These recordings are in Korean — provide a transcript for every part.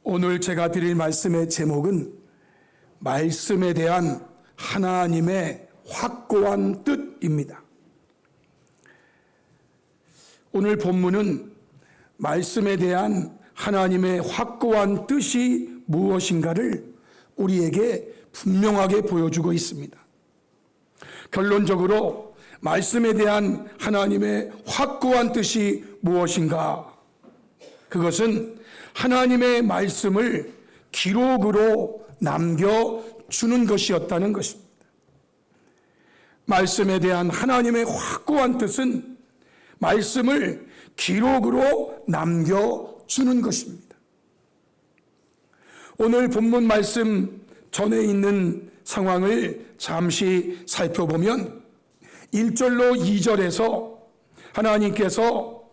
오늘 제가 드릴 말씀의 제목은 말씀에 대한 하나님의 확고한 뜻입니다. 오늘 본문은 말씀에 대한 하나님의 확고한 뜻이 무엇인가를 우리에게 분명하게 보여주고 있습니다. 결론적으로 말씀에 대한 하나님의 확고한 뜻이 무엇인가? 그것은 하나님의 말씀을 기록으로 남겨주는 것이었다는 것입니다. 말씀에 대한 하나님의 확고한 뜻은 말씀을 기록으로 남겨주는 것입니다. 오늘 본문 말씀 전에 있는 상황을 잠시 살펴보면 1절로 2절에서 하나님께서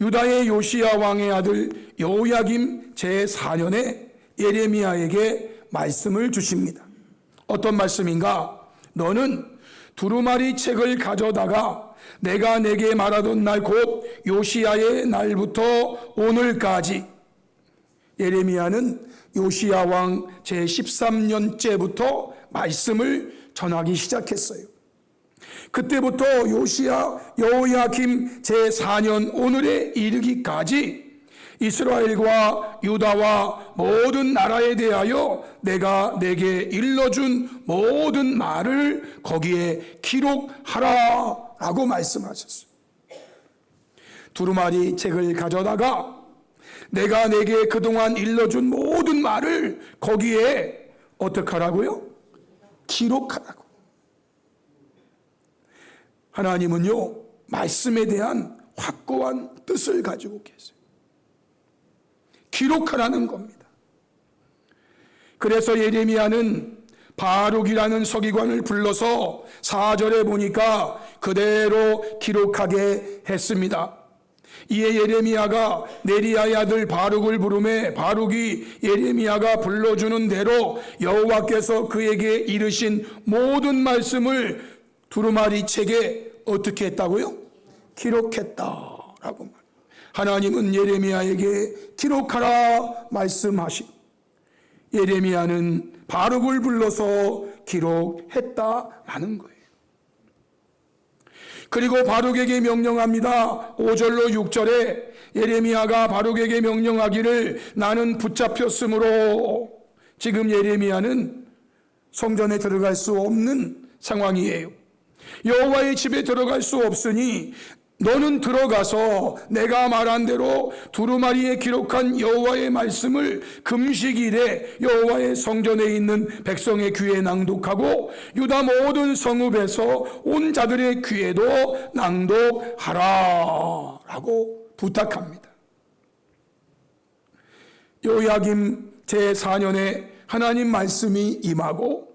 유다의 요시야 왕의 아들 여호야김 제4년에 예레미야에게 말씀을 주십니다. 어떤 말씀인가? 너는 두루마리 책을 가져다가 내가 내게 말하던 날 곧 요시야의 날부터 오늘까지, 예레미야는 요시야 왕 제13년째부터 말씀을 전하기 시작했어요. 그때부터 요시야 여호야김 제4년 오늘에 이르기까지 이스라엘과 유다와 모든 나라에 대하여 내가 내게 일러준 모든 말을 거기에 기록하라 라고 말씀하셨어요. 두루마리 책을 가져다가 내가 내게 그동안 일러준 모든 말을 거기에 어떻게 하라고요? 기록하라고. 하나님은요, 말씀에 대한 확고한 뜻을 가지고 계세요. 기록하라는 겁니다. 그래서 예레미야는 바룩이라는 서기관을 불러서 4절에 보니까 그대로 기록하게 했습니다. 이에 예레미야가 네리야의 아들 바룩을 부르매 바룩이 예레미야가 불러주는 대로 여호와께서 그에게 이르신 모든 말씀을 두루마리 책에 어떻게 했다고요? 기록했다라고 말합니다. 하나님은 예레미야에게 기록하라 말씀하시고 예레미야는 바룩을 불러서 기록했다라는 거예요. 그리고 바룩에게 명령합니다. 5절로 6절에 예레미야가 바룩에게 명령하기를 나는 붙잡혔으므로, 지금 예레미야는 성전에 들어갈 수 없는 상황이에요. 여호와의 집에 들어갈 수 없으니 너는 들어가서 내가 말한 대로 두루마리에 기록한 여호와의 말씀을 금식일에 여호와의 성전에 있는 백성의 귀에 낭독하고 유다 모든 성읍에서 온 자들의 귀에도 낭독하라 라고 부탁합니다. 여호야김 제4년에 하나님 말씀이 임하고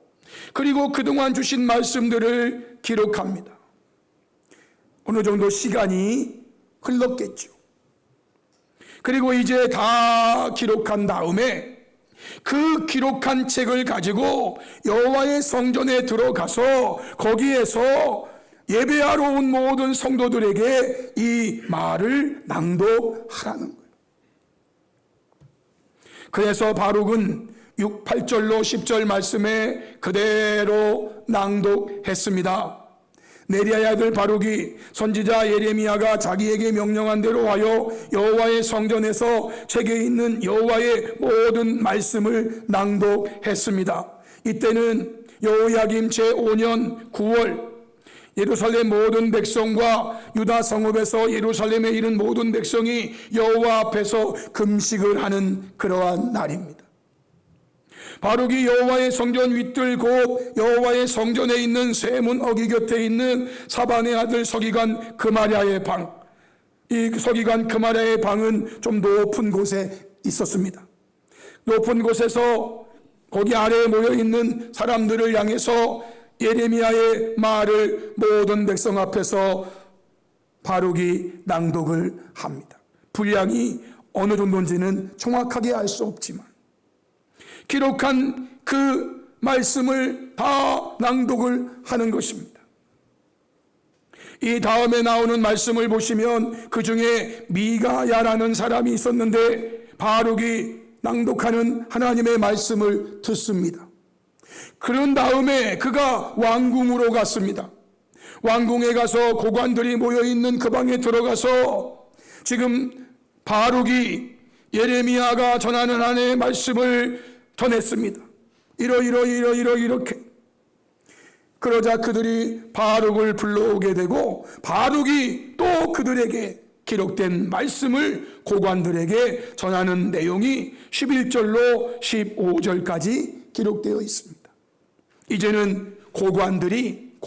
그리고 그동안 주신 말씀들을 기록합니다. 어느 정도 시간이 흘렀겠죠. 그리고 이제 다 기록한 다음에 그 기록한 책을 가지고 여호와의 성전에 들어가서 거기에서 예배하러 온 모든 성도들에게 이 말을 낭독하라는 거예요. 그래서 바룩은 8절로 10절 말씀에 그대로 낭독했습니다. 네리야의 아들 바룩이 선지자 예레미야가 자기에게 명령한 대로 하여 여호와의 성전에서 책에 있는 여호와의 모든 말씀을 낭독했습니다. 이때는 여호야김 제5년 9월 예루살렘 모든 백성과 유다 성읍에서 예루살렘에 이른 모든 백성이 여호와 앞에서 금식을 하는 그러한 날입니다. 바룩이 여호와의 성전 윗뜰 곧 여호와의 성전에 있는 쇠문 어기 곁에 있는 사반의 아들 서기관 그마랴의 방, 이 서기관 그마랴의 방은 좀 높은 곳에 있었습니다. 높은 곳에서 거기 아래에 모여 있는 사람들을 향해서 예레미야의 말을 모든 백성 앞에서 바룩이 낭독을 합니다. 분량이 어느 정도인지는 정확하게 알 수 없지만 기록한 그 말씀을 다 낭독을 하는 것입니다. 이 다음에 나오는 말씀을 보시면 그 중에 미가야라는 사람이 있었는데 바룩이 낭독하는 하나님의 말씀을 듣습니다. 그런 다음에 그가 왕궁으로 갔습니다. 왕궁에 가서 고관들이 모여있는 그 방에 들어가서 지금 바룩이 예레미야가 전하는 하나님의 말씀을 전했습니다. 이렇게. 그러자 그들이 바룩을 불러오게 되고 바룩이 또 그들에게 기록된 말씀을 고관들에게 전하는 내용이 11절로 15절까지 기록되어 있습니다. 이제는 고관들이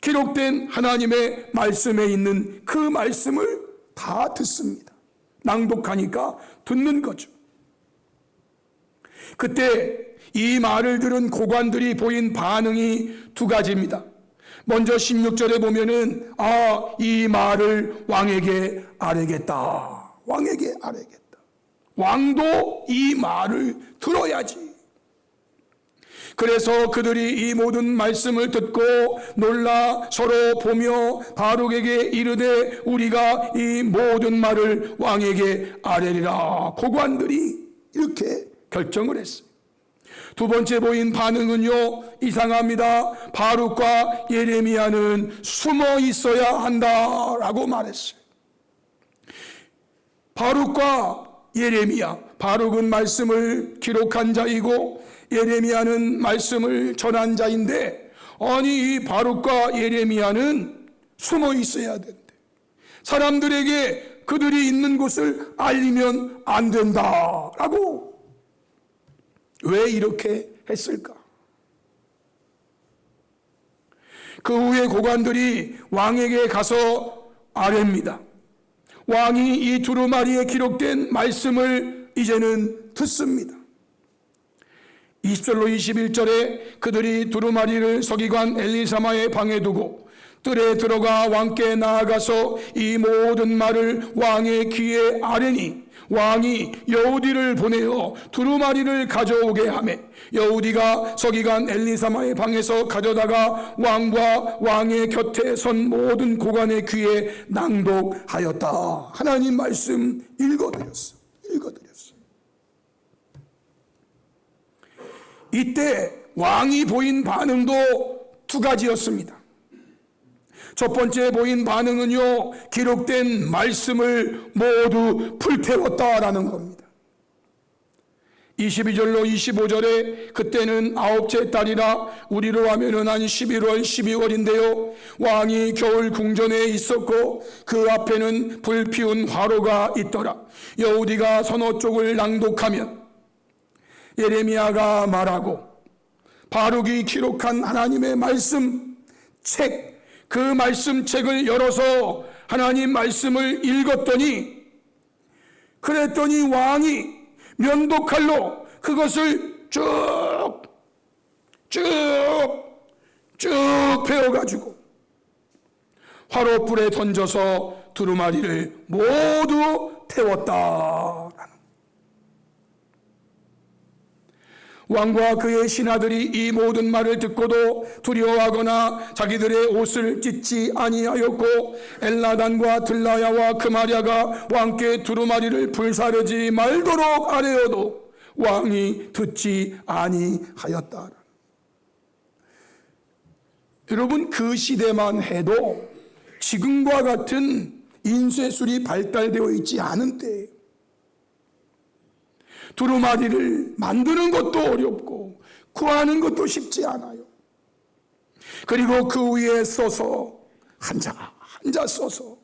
기록된 하나님의 말씀에 있는 그 말씀을 다 듣습니다. 낭독하니까 듣는 거죠. 그때 이 말을 들은 고관들이 보인 반응이 두 가지입니다. 먼저 16절에 보면은 이 말을 왕에게 아뢰겠다. 왕도 이 말을 들어야지. 그래서 그들이 이 모든 말씀을 듣고 놀라 서로 보며 바룩에게 이르되 우리가 이 모든 말을 왕에게 아뢰리라. 고관들이 이렇게 결정을 했어요. 두 번째 보인 반응은요, 이상합니다. 바룩과 예레미야는 숨어 있어야 한다라고 말했어요. 바룩과 예레미야, 바룩은 말씀을 기록한 자이고 예레미야는 말씀을 전한 자인데, 아니 이 바룩과 예레미야는 숨어 있어야 된대. 사람들에게 그들이 있는 곳을 알리면 안 된다라고. 왜 이렇게 했을까? 그 후에 고관들이 왕에게 가서 아뢰입니다. 왕이 이 두루마리에 기록된 말씀을 이제는 듣습니다. 20절로 21절에 그들이 두루마리를 서기관 엘리사마의 방에 두고 뜰에 들어가 왕께 나아가서 이 모든 말을 왕의 귀에 아뢰니 왕이 여우디를 보내어 두루마리를 가져오게 하매 여우디가 서기관 엘리사마의 방에서 가져다가 왕과 왕의 곁에 선 모든 고관의 귀에 낭독하였다. 하나님 말씀 읽어드렸어. 이때 왕이 보인 반응도 두 가지였습니다. 첫 번째 보인 반응은요, 기록된 말씀을 모두 불태웠다라는 겁니다. 22절로 25절에 그때는 아홉째 달이라 우리로 하면은 한 11월 12월인데요 왕이 겨울 궁전에 있었고 그 앞에는 불 피운 화로가 있더라. 여우디가 서너 쪽을 낭독하면 예레미야가 말하고 바룩이 기록한 하나님의 말씀 책, 그 말씀 책을 열어서 하나님 말씀을 읽었더니 그랬더니 왕이 면도칼로 그것을 쭉 베어가지고 화롯불에 던져서 두루마리를 모두 태웠다. 왕과 그의 신하들이 이 모든 말을 듣고도 두려워하거나 자기들의 옷을 찢지 아니하였고 엘나단과 들라야와 그마랴가 왕께 두루마리를 불사르지 말도록 아뢰어도 왕이 듣지 아니하였다. 여러분, 그 시대만 해도 지금과 같은 인쇄술이 발달되어 있지 않은 때예요. 두루마리를 만드는 것도 어렵고 구하는 것도 쉽지 않아요. 그리고 그 위에 써서 한자 써서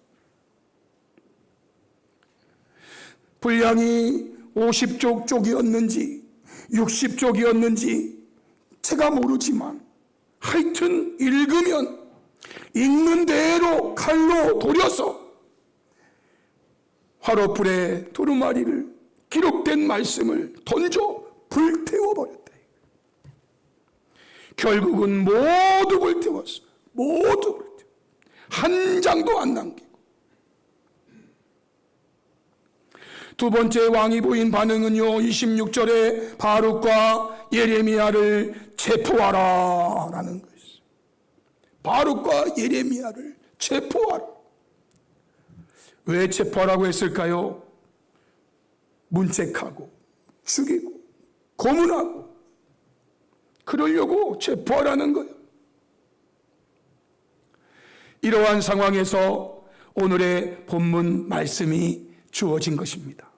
분량이 50쪽이었는지 60쪽이었는지 제가 모르지만 하여튼 읽으면 읽는 대로 칼로 도려서 화롯불에 두루마리를 기록된 말씀을 던져 불태워버렸다. 결국은 모두 불태웠어. 모두 불태워. 한 장도 안 남기고. 두 번째 왕이 보인 반응은요, 26절에 바룩과 예레미야를 체포하라 라는 것이죠. 바룩과 예레미야를 체포하라. 왜 체포하라고 했을까요? 문책하고 죽이고 고문하고 그러려고 체포하라는 거예요. 이러한 상황에서 오늘의 본문 말씀이 주어진 것입니다.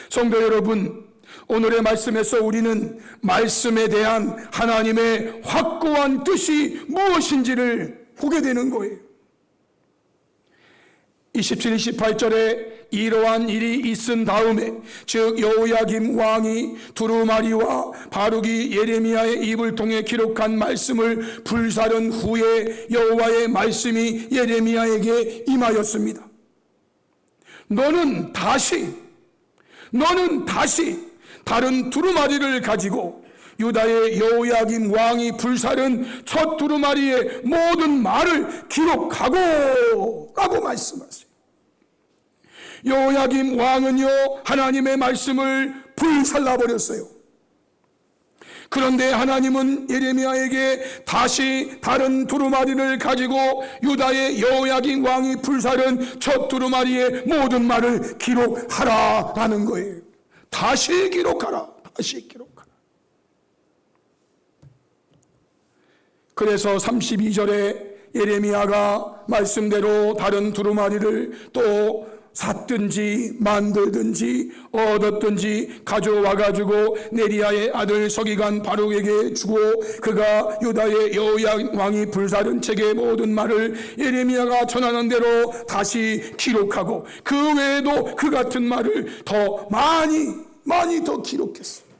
성도 여러분, 오늘의 말씀에서 우리는 말씀에 대한 하나님의 확고한 뜻이 무엇인지를 보게 되는 거예요. 27, 28절에 이러한 일이 있은 다음에 즉 여호야김 왕이 두루마리와 바룩이 예레미야의 입을 통해 기록한 말씀을 불사른 후에 여호와의 말씀이 예레미야에게 임하였습니다. 너는 다시 다른 두루마리를 가지고 유다의 여호야김 왕이 불사른 첫 두루마리의 모든 말을 기록하고 라고 말씀하세요. 여호야김 왕은요, 하나님의 말씀을 불살라버렸어요. 그런데 하나님은 예레미야에게 다시 다른 두루마리를 가지고 유다의 여호야김 왕이 불사른 첫 두루마리의 모든 말을 기록하라라는 거예요. 다시 기록하라. 그래서 32절에 예레미야가 말씀대로 다른 두루마리를 또 샀든지 만들든지 얻었든지 가져와 가지고 네리야의 아들 서기관 바룩에게 주고 그가 유다의 여호야김 왕이 불사른 책의 모든 말을 예레미야가 전하는 대로 다시 기록하고 그 외에도 그 같은 말을 더 많이 더 기록했어요.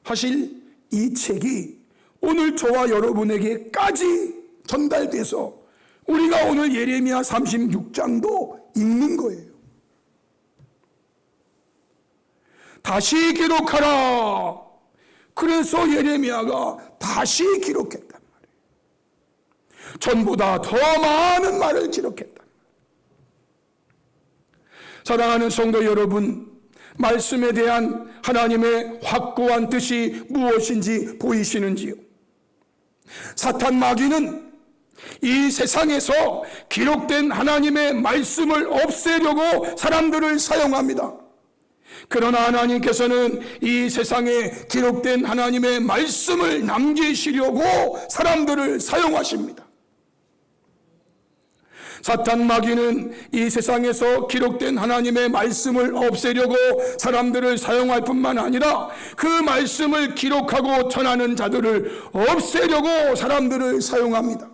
사실 이 책이 오늘 저와 여러분에게까지 전달돼서 우리가 오늘 예레미야 36장도 읽는 거예요. 다시 기록하라. 그래서 예레미야가 다시 기록했단 말이에요. 전보다 더 많은 말을 기록했단 말이에요. 사랑하는 성도 여러분, 말씀에 대한 하나님의 확고한 뜻이 무엇인지 보이시는지요? 사탄 마귀는 이 세상에서 기록된 하나님의 말씀을 없애려고 사람들을 사용합니다. 그러나 하나님께서는 이 세상에 기록된 하나님의 말씀을 남기시려고 사람들을 사용하십니다. 사탄 마귀는 이 세상에서 기록된 하나님의 말씀을 없애려고 사람들을 사용할 뿐만 아니라 그 말씀을 기록하고 전하는 자들을 없애려고 사람들을 사용합니다.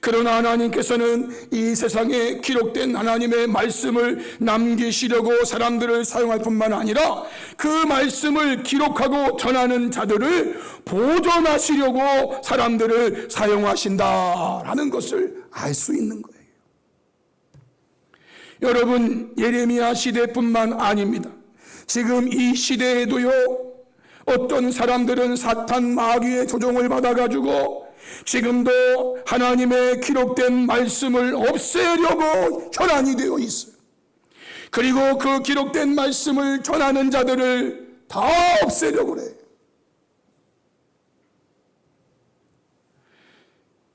그러나 하나님께서는 이 세상에 기록된 하나님의 말씀을 남기시려고 사람들을 사용할 뿐만 아니라 그 말씀을 기록하고 전하는 자들을 보존하시려고 사람들을 사용하신다라는 것을 알 수 있는 거예요. 여러분, 예레미야 시대뿐만 아닙니다. 지금 이 시대에도요, 어떤 사람들은 사탄 마귀의 조종을 받아가지고 지금도 하나님의 기록된 말씀을 없애려고 혈안이 되어 있어요. 그리고 그 기록된 말씀을 전하는 자들을 다 없애려고 그래요.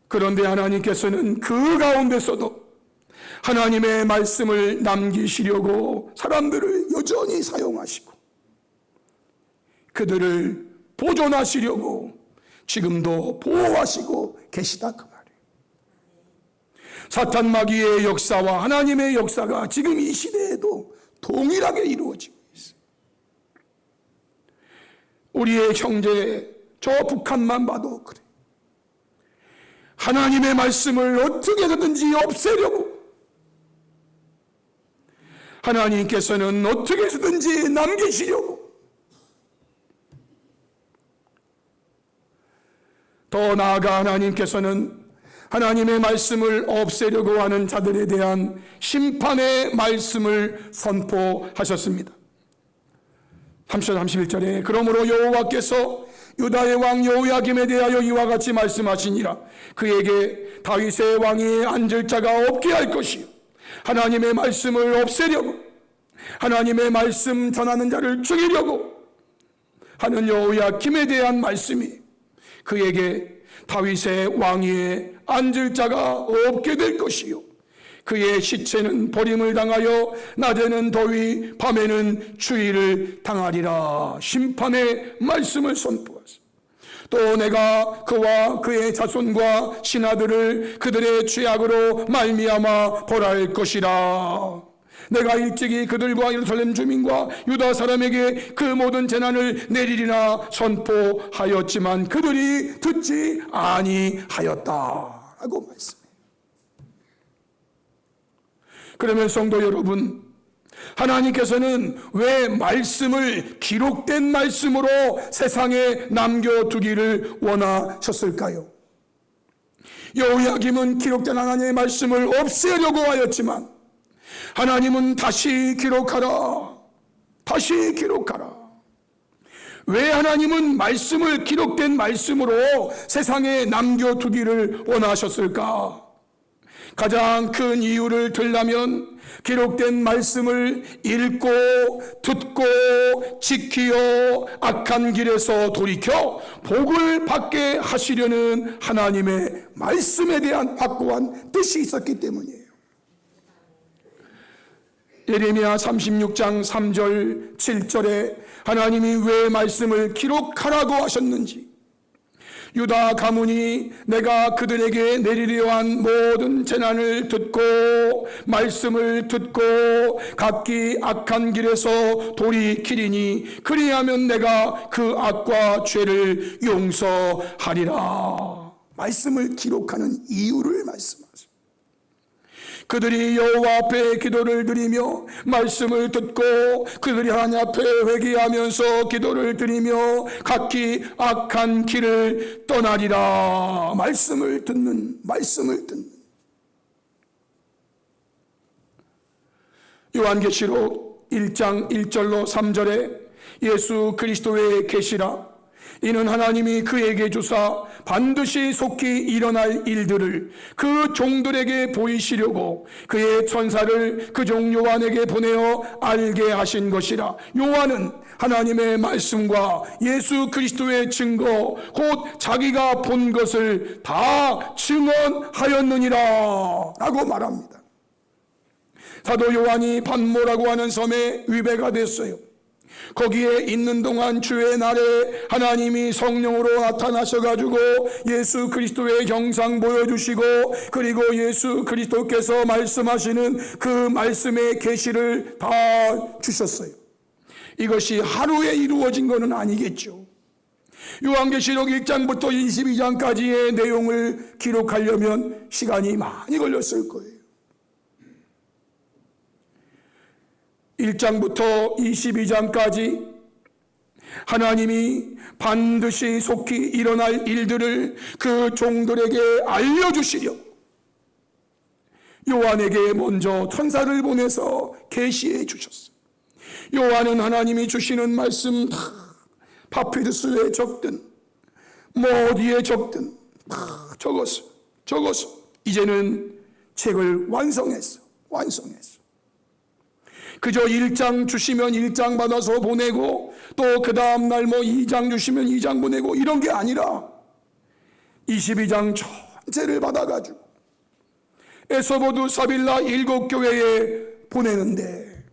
그런데 하나님께서는 그 가운데서도 하나님의 말씀을 남기시려고 사람들을 여전히 사용하시고 그들을 보존하시려고 지금도 보호하시고 계시다 그 말이에요. 사탄 마귀의 역사와 하나님의 역사가 지금 이 시대에도 동일하게 이루어지고 있어요. 우리의 형제 저 북한만 봐도 그래. 하나님의 말씀을 어떻게 해서든지 없애려고 하나님께서는 어떻게 해서든지 남기시려고 더 나아가 하나님께서는 하나님의 말씀을 없애려고 하는 자들에 대한 심판의 말씀을 선포하셨습니다. 30절 31절에 그러므로 여호와께서 유다의 왕 여호야김에 대하여 이와 같이 말씀하시니라. 그에게 다윗의 왕위에 앉을 자가 없게 할 것이요 하나님의 말씀을 없애려고 하나님의 말씀 전하는 자를 죽이려고 하는 여호야김에 대한 말씀이 그에게 다윗의 왕위에 앉을 자가 없게 될 것이요 그의 시체는 버림을 당하여 낮에는 더위 밤에는 추위를 당하리라. 심판의 말씀을 선포하소. 또 내가 그와 그의 자손과 신하들을 그들의 죄악으로 말미암아 벌할 것이라. 내가 일찍이 그들과 예루살렘 주민과 유다 사람에게 그 모든 재난을 내리리라 선포하였지만 그들이 듣지 아니하였다 라고 말씀해요. 그러면 성도 여러분, 하나님께서는 왜 말씀을 기록된 말씀으로 세상에 남겨두기를 원하셨을까요? 여호야김은 기록된 하나님의 말씀을 없애려고 하였지만 하나님은 다시 기록하라, 다시 기록하라. 왜 하나님은 말씀을 기록된 말씀으로 세상에 남겨두기를 원하셨을까? 가장 큰 이유를 들라면 기록된 말씀을 읽고 듣고 지키어 악한 길에서 돌이켜 복을 받게 하시려는 하나님의 말씀에 대한 확고한 뜻이 있었기 때문이에요. 예레미야 36장 3절 7절에 하나님이 왜 말씀을 기록하라고 하셨는지, 유다 가문이 내가 그들에게 내리려 한 모든 재난을 듣고 말씀을 듣고 각기 악한 길에서 돌이키리니 그리하면 내가 그 악과 죄를 용서하리라. 말씀을 기록하는 이유를 말씀하세요. 그들이 여호와 앞에 기도를 드리며 말씀을 듣고 그들이 하나님 앞에 회개하면서 기도를 드리며 각기 악한 길을 떠나리라. 말씀을 듣는 요한계시록 1장 1절로 3절에 예수 그리스도의 계시라. 이는 하나님이 그에게 주사 반드시 속히 일어날 일들을 그 종들에게 보이시려고 그의 천사를 그 종 요한에게 보내어 알게 하신 것이라. 요한은 하나님의 말씀과 예수 그리스도의 증거 곧 자기가 본 것을 다 증언하였느니라 라고 말합니다. 사도 요한이 pat모라고 하는 섬에 위배가 됐어요. 거기에 있는 동안 주의 날에 하나님이 성령으로 나타나셔가지고 예수 그리스도의 형상 보여주시고 그리고 예수 그리스도께서 말씀하시는 그 말씀의 계시를 다 주셨어요. 이것이 하루에 이루어진 것은 아니겠죠. 요한계시록 1장부터 22장까지의 내용을 기록하려면 시간이 많이 걸렸을 거예요. 1장부터 22장까지 하나님이 반드시 속히 일어날 일들을 그 종들에게 알려주시려 요한에게 먼저 천사를 보내서 계시해 주셨어요. 요한은 하나님이 주시는 말씀 다 파피루스에 적든 뭐 어디에 적든 다 적었어. 이제는 책을 완성했어. 그저 1장 주시면 1장 받아서 보내고 또 그 다음날 뭐 2장 주시면 2장 보내고 이런 게 아니라 22장 전체를 받아가지고 에서보드 사빌라 7교회에 보내는데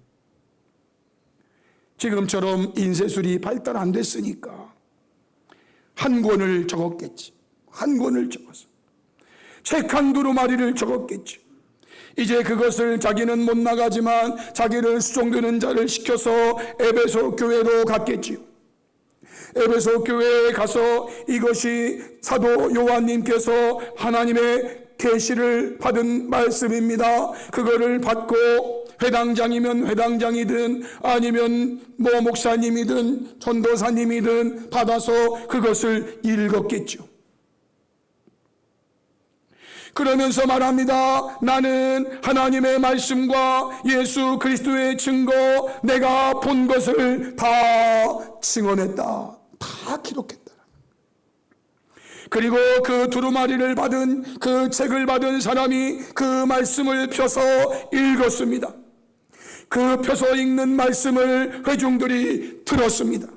지금처럼 인쇄술이 발달 안 됐으니까 한 권을 적었겠지. 한 권을 적어서 책 한 두루마리를 적었겠지. 이제 그것을 자기는 못 나가지만 자기를 수종드는 자를 시켜서 에베소 교회로 갔겠지요. 에베소 교회에 가서 이것이 사도 요한님께서 하나님의 계시를 받은 말씀입니다. 그거를 받고 회당장이면 회당장이든 아니면 뭐 목사님이든 전도사님이든 받아서 그것을 읽었겠죠. 그러면서 말합니다. 나는 하나님의 말씀과 예수 그리스도의 증거 내가 본 것을 다 증언했다. 다 기록했다. 그리고 그 두루마리를 받은 그 책을 받은 사람이 그 말씀을 펴서 읽었습니다. 그 펴서 읽는 말씀을 회중들이 들었습니다.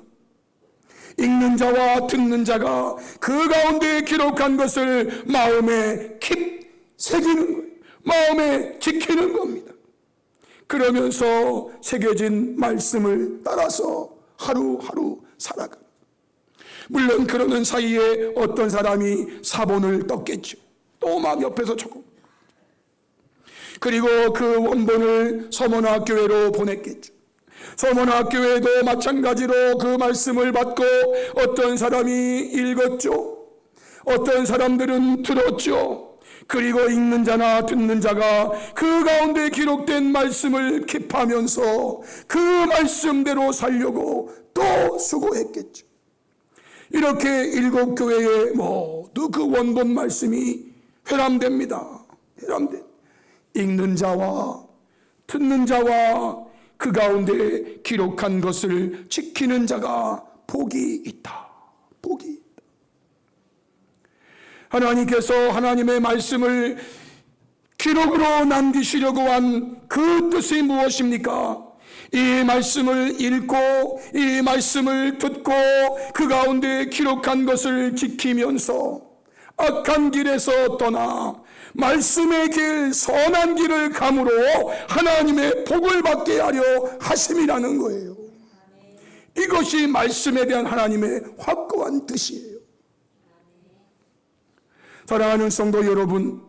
읽는 자와 듣는 자가 그 가운데 기록한 것을 마음에 깊이 새기는 거예요. 마음에 지키는 겁니다. 그러면서 새겨진 말씀을 따라서 하루하루 살아갑니다. 물론 그러는 사이에 어떤 사람이 사본을 떴겠죠. 또 막 옆에서 조금. 그리고 그 원본을 서문화교회로 보냈겠죠. 서문화교회도 마찬가지로 그 말씀을 받고 어떤 사람이 읽었죠. 어떤 사람들은 들었죠. 그리고 읽는 자나 듣는 자가 그 가운데 기록된 말씀을 킵하면서 그 말씀대로 살려고 또 수고했겠죠. 이렇게 7교회에 모두 그 원본 말씀이 회람됩니다. 회람된 읽는 자와 듣는 자와 그 가운데 기록한 것을 지키는 자가 복이 있다. 복이 있다. 하나님께서 하나님의 말씀을 기록으로 남기시려고 한 그 뜻이 무엇입니까? 이 말씀을 읽고 이 말씀을 듣고 그 가운데 기록한 것을 지키면서 악한 길에서 떠나 말씀의 길, 선한 길을 감으로 하나님의 복을 받게 하려 하심이라는 거예요. 이것이 말씀에 대한 하나님의 확고한 뜻이에요. 사랑하는 성도 여러분,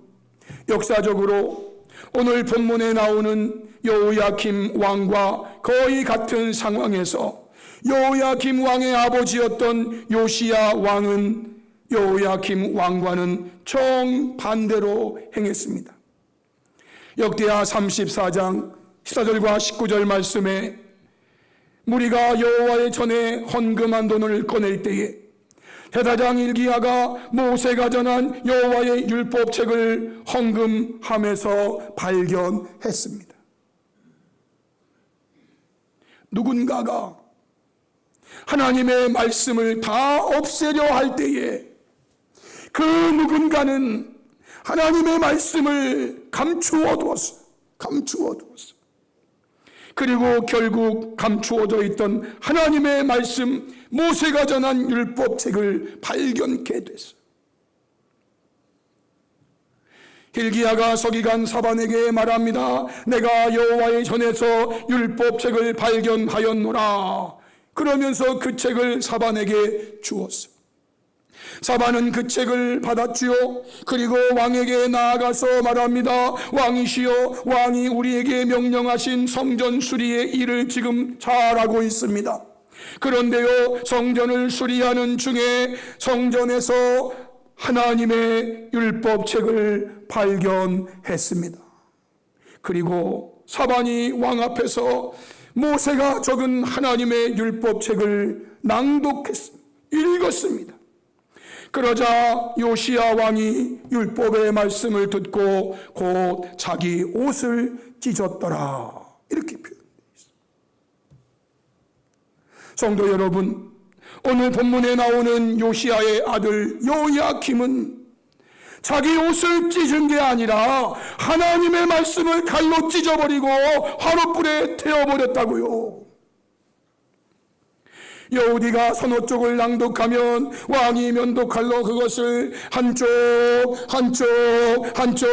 역사적으로 오늘 본문에 나오는 여호야김 왕과 거의 같은 상황에서 여호야김 왕의 아버지였던 요시야 왕은 여호야김 왕과는 정반대로 행했습니다. 역대하 34장 14절과 19절 말씀에 무리가 여호와의 전에 헌금한 돈을 꺼낼 때에 대다장 일기야가 모세가 전한 여호와의 율법책을 헌금함에서 발견했습니다. 누군가가 하나님의 말씀을 다 없애려 할 때에 그 누군가는 하나님의 말씀을 감추어 두었어. 감추어 두었어. 그리고 결국 감추어져 있던 하나님의 말씀, 모세가 전한 율법책을 발견케 됐어. hil기야가 서기관 사반에게 말합니다. 내가 여호와의 전에서 율법책을 발견하였노라. 그러면서 그 책을 사반에게 주었어. 사반은 그 책을 받았지요. 그리고 왕에게 나아가서 말합니다. 왕이시여, 왕이 우리에게 명령하신 성전 수리의 일을 지금 잘하고 있습니다. 그런데요, 성전을 수리하는 중에 성전에서 하나님의 율법책을 발견했습니다. 그리고 사반이 왕 앞에서 모세가 적은 하나님의 율법책을 낭독했습니다. 읽었습니다. 그러자 요시야 왕이 율법의 말씀을 듣고 곧 자기 옷을 찢었더라. 이렇게 표현되어 있습니다. 성도 여러분, 오늘 본문에 나오는 요시야의 아들 여호야김은 자기 옷을 찢은 게 아니라 하나님의 말씀을 칼로 찢어버리고 화롯불에 태워버렸다고요. 여우디가 서너 쪽을 낭독하면 왕이 면도칼로 그것을 한쪽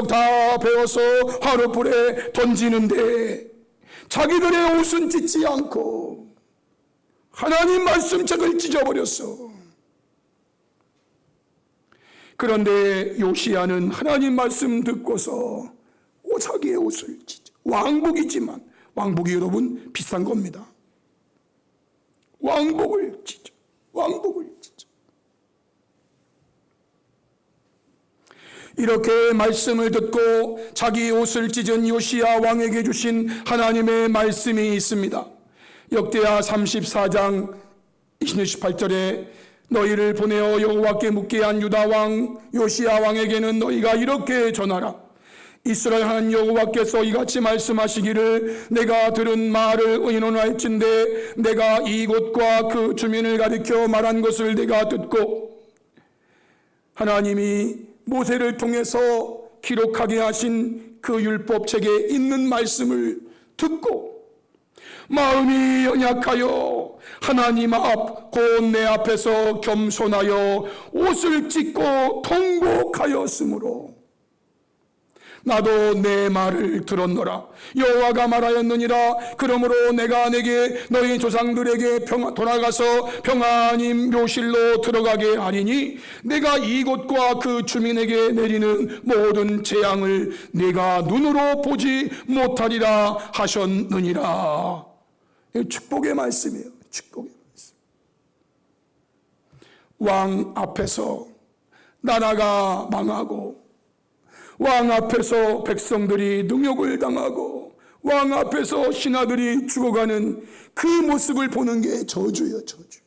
다 베어서 화롯불에 던지는데 자기들의 옷은 찢지 않고 하나님 말씀책을 찢어버렸어. 그런데 요시야는 하나님 말씀 듣고서 자기의 옷을 찢어. 왕복이지만 왕복이 여러분 비싼 겁니다. 왕복을 찢어. 왕복을 찢어. 이렇게 말씀을 듣고 자기 옷을 찢은 요시야 왕에게 주신 하나님의 말씀이 있습니다. 역대하 34장 26-28절에 너희를 보내어 여호와께 묻게 한 유다 왕 요시야 왕에게는 너희가 이렇게 전하라. 이스라엘 하나님 여호와께서 이같이 말씀하시기를 내가 들은 말을 의논할진대 내가 이곳과 그 주민을 가리켜 말한 것을 내가 듣고 하나님이 모세를 통해서 기록하게 하신 그 율법책에 있는 말씀을 듣고 마음이 연약하여 하나님 앞 곧 내 앞에서 겸손하여 옷을 찢고 통곡하였으므로 나도 내 말을 들었노라. 여호와가 말하였느니라. 그러므로 내가 내게 너희 조상들에게 돌아가서 평안히 묘실로 들어가게 하리니 내가 이곳과 그 주민에게 내리는 모든 재앙을 네가 눈으로 보지 못하리라 하셨느니라. 축복의 말씀이에요. 축복의 말씀. 왕 앞에서 나라가 망하고, 왕 앞에서 백성들이 능욕을 당하고, 왕 앞에서 신하들이 죽어가는 그 모습을 보는 게 저주예요, 저주.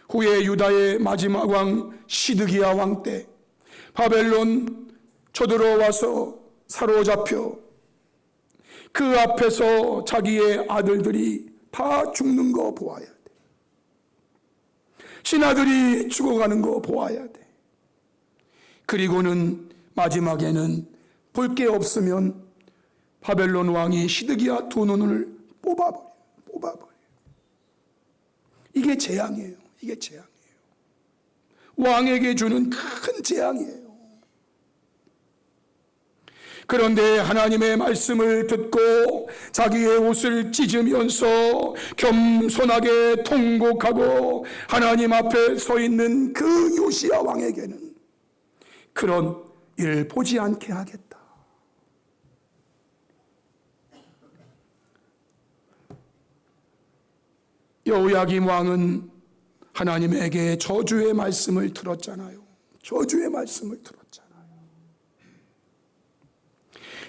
후에 유다의 마지막 왕 시드기야 왕 때 바벨론 쳐들어와서 사로잡혀 그 앞에서 자기의 아들들이 다 죽는 거 보아야 돼. 신하들이 죽어가는 거 보아야 돼. 그리고는 마지막에는 볼 게 없으면 바벨론 왕이 시드기야 두 눈을 뽑아버려. 이게 재앙이에요. 이게 재앙이에요. 왕에게 주는 큰 재앙이에요. 그런데 하나님의 말씀을 듣고 자기의 옷을 찢으면서 겸손하게 통곡하고 하나님 앞에 서 있는 그 요시야 왕에게는 그런 일 보지 않게 하겠다. 여호야김 왕은 하나님에게 저주의 말씀을 들었잖아요. 저주의 말씀을 들었잖아요.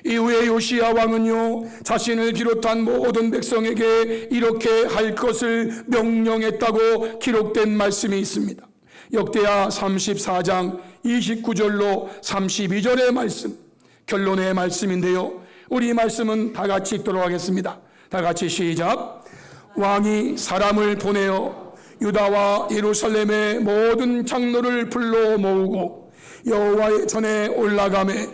이후에 요시야 왕은요, 자신을 비롯한 모든 백성에게 이렇게 할 것을 명령했다고 기록된 말씀이 있습니다. 역대하 34장 29절로 32절의 말씀, 결론의 말씀인데요, 우리 말씀은 다 같이 읽도록 하겠습니다. 다 같이 시작. 왕이 사람을 보내어 유다와 예루살렘의 모든 장로를 불러 모으고 여호와의 전에 올라가매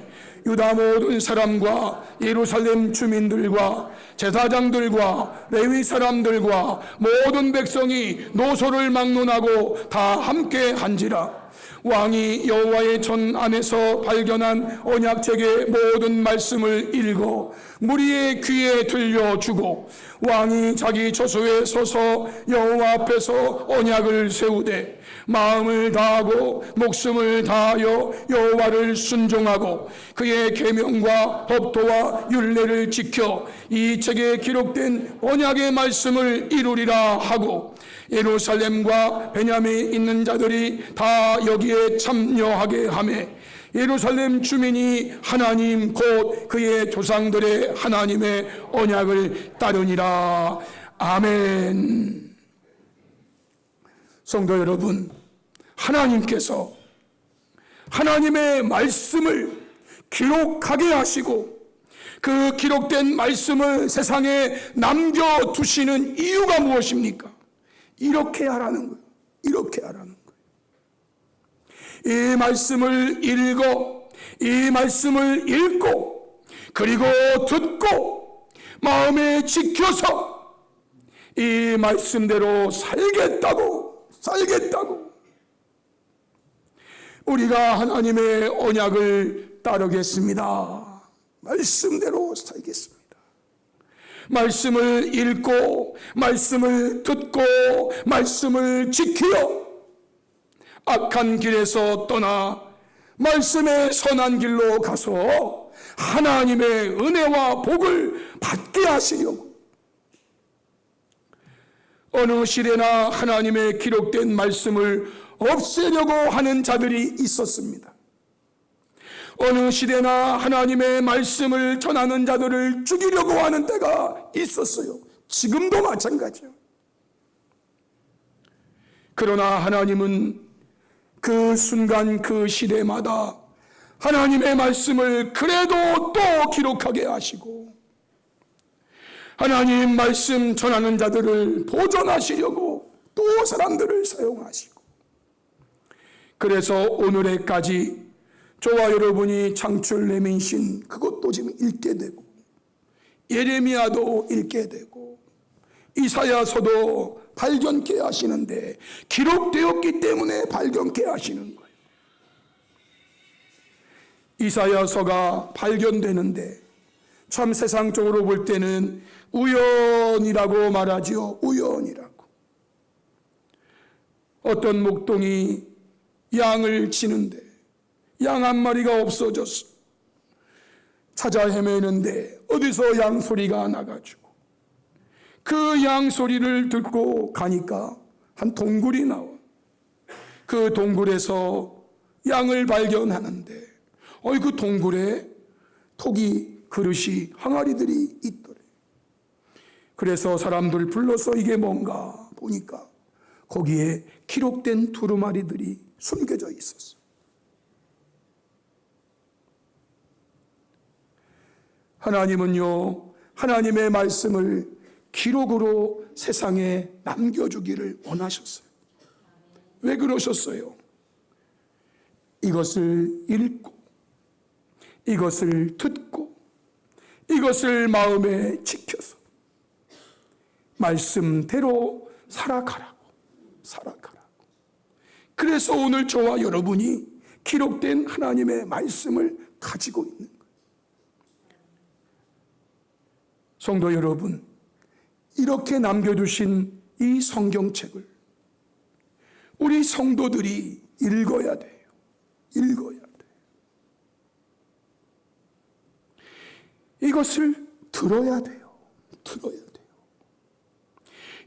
유다 모든 사람과 예루살렘 주민들과 제사장들과 레위 사람들과 모든 백성이 노소를 막론하고 다 함께 한지라. 왕이 여호와의 전 안에서 발견한 언약책의 모든 말씀을 읽어 무리의 귀에 들려주고 왕이 자기 처소에 서서 여호와 앞에서 언약을 세우되 마음을 다하고 목숨을 다하여 여호와를 순종하고 그의 계명과 법도와 율례를 지켜 이 책에 기록된 언약의 말씀을 이루리라 하고 예루살렘과 베냐민에 있는 자들이 다 여기에 참여하게 하며 예루살렘 주민이 하나님 곧 그의 조상들의 하나님의 언약을 따르니라. 아멘. 성도 여러분, 하나님께서 하나님의 말씀을 기록하게 하시고 그 기록된 말씀을 세상에 남겨두시는 이유가 무엇입니까? 이렇게 하라는 거예요. 이렇게 하라는 거예요. 이 말씀을 이 말씀을 읽고 그리고 듣고 마음에 지켜서 이 말씀대로 살겠다고 우리가 하나님의 언약을 따르겠습니다. 말씀대로 살겠습니다. 말씀을 읽고 말씀을 듣고 말씀을 지키어 악한 길에서 떠나 말씀의 선한 길로 가서 하나님의 은혜와 복을 받게 하시려고 어느 시대나 하나님의 기록된 말씀을 없애려고 하는 자들이 있었습니다. 어느 시대나 하나님의 말씀을 전하는 자들을 죽이려고 하는 때가 있었어요. 지금도 마찬가지예요. 그러나 하나님은 그 순간 그 시대마다 하나님의 말씀을 그래도 또 기록하게 하시고 하나님 말씀 전하는 자들을 보존하시려고 또 사람들을 사용하시고 그래서 오늘에까지 저와 여러분이 창출 레민신 그것도 지금 읽게 되고 예레미야도 읽게 되고 이사야서도 발견케 하시는데 기록되었기 때문에 발견케 하시는 거예요. 이사야서가 발견되는데 참 세상적으로 볼 때는 우연이라고 말하지요. 우연이라고. 어떤 목동이 양을 치는데 양 한 마리가 없어졌어. 찾아 헤매는데 어디서 양 소리가 나가지고 그 양 소리를 듣고 가니까 한 동굴이 나와. 그 동굴에서 양을 발견하는데 그 동굴에 토기, 그릇이, 항아리들이 있더래. 그래서 사람들 불러서 이게 뭔가 보니까 거기에 기록된 두루마리들이 숨겨져 있었어. 하나님은요, 하나님의 말씀을 기록으로 세상에 남겨주기를 원하셨어요. 왜 그러셨어요? 이것을 읽고, 이것을 듣고, 이것을 마음에 지켜서 말씀대로 살아가라고. 그래서 오늘 저와 여러분이 기록된 하나님의 말씀을 가지고 있는 거예요. 성도 여러분, 이렇게 남겨두신 이 성경책을 우리 성도들이 읽어야 돼요. 읽어야 돼요. 이것을 들어야 돼요. 들어야 돼요.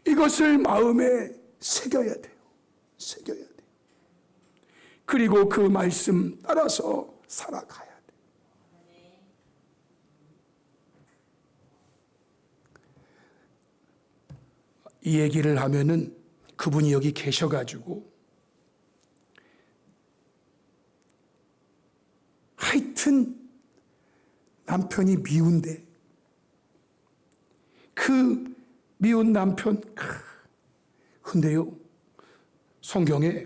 이것을 마음에 새겨야 돼요. 새겨야 돼요. 그리고 그 말씀 따라서 살아가야 돼요. 이 얘기를 하면은 그분이 여기 계셔가지고 하여튼 남편이 미운데 그 미운 남편, 근데요 성경에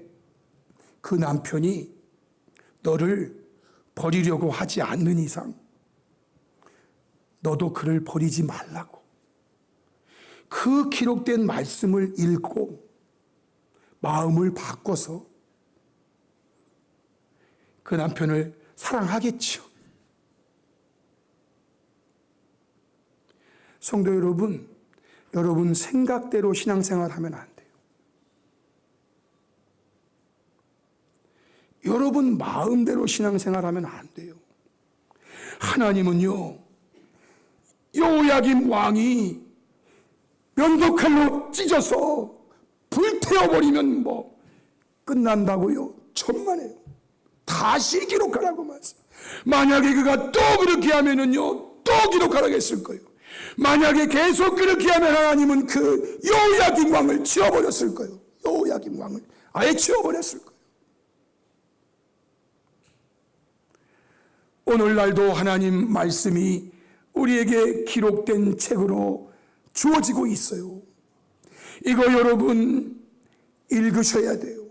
그 남편이 너를 버리려고 하지 않는 이상 너도 그를 버리지 말라고, 그 기록된 말씀을 읽고 마음을 바꿔서 그 남편을 사랑하겠죠. 성도 여러분, 여러분 생각대로 신앙생활하면 안 돼요. 여러분 마음대로 신앙생활하면 안 돼요. 하나님은요, 여호야김 왕이 면도칼로 찢어서 불태워버리면 끝난다고요? 천만에요. 다시 기록하라고 말씀. 만약에 그가 또 그렇게 하면은요, 또 기록하라고 했을 거예요. 만약에 계속 그렇게 하면 하나님은 그 여호야김 왕을 치워버렸을 거예요. 여호야김 왕을 아예 치워버렸을 거예요. 오늘날도 하나님 말씀이 우리에게 기록된 책으로 주어지고 있어요. 이거 여러분 읽으셔야 돼요.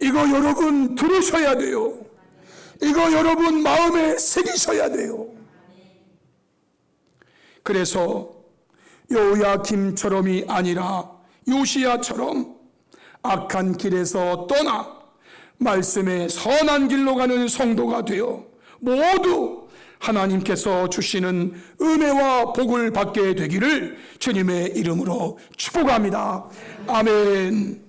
이거 여러분 들으셔야 돼요. 이거 여러분 마음에 새기셔야 돼요. 그래서 여호야김처럼이 아니라 요시야처럼 악한 길에서 떠나 말씀의 선한 길로 가는 성도가 되어 모두 하나님께서 주시는 은혜와 복을 받게 되기를 주님의 이름으로 축복합니다. 아멘.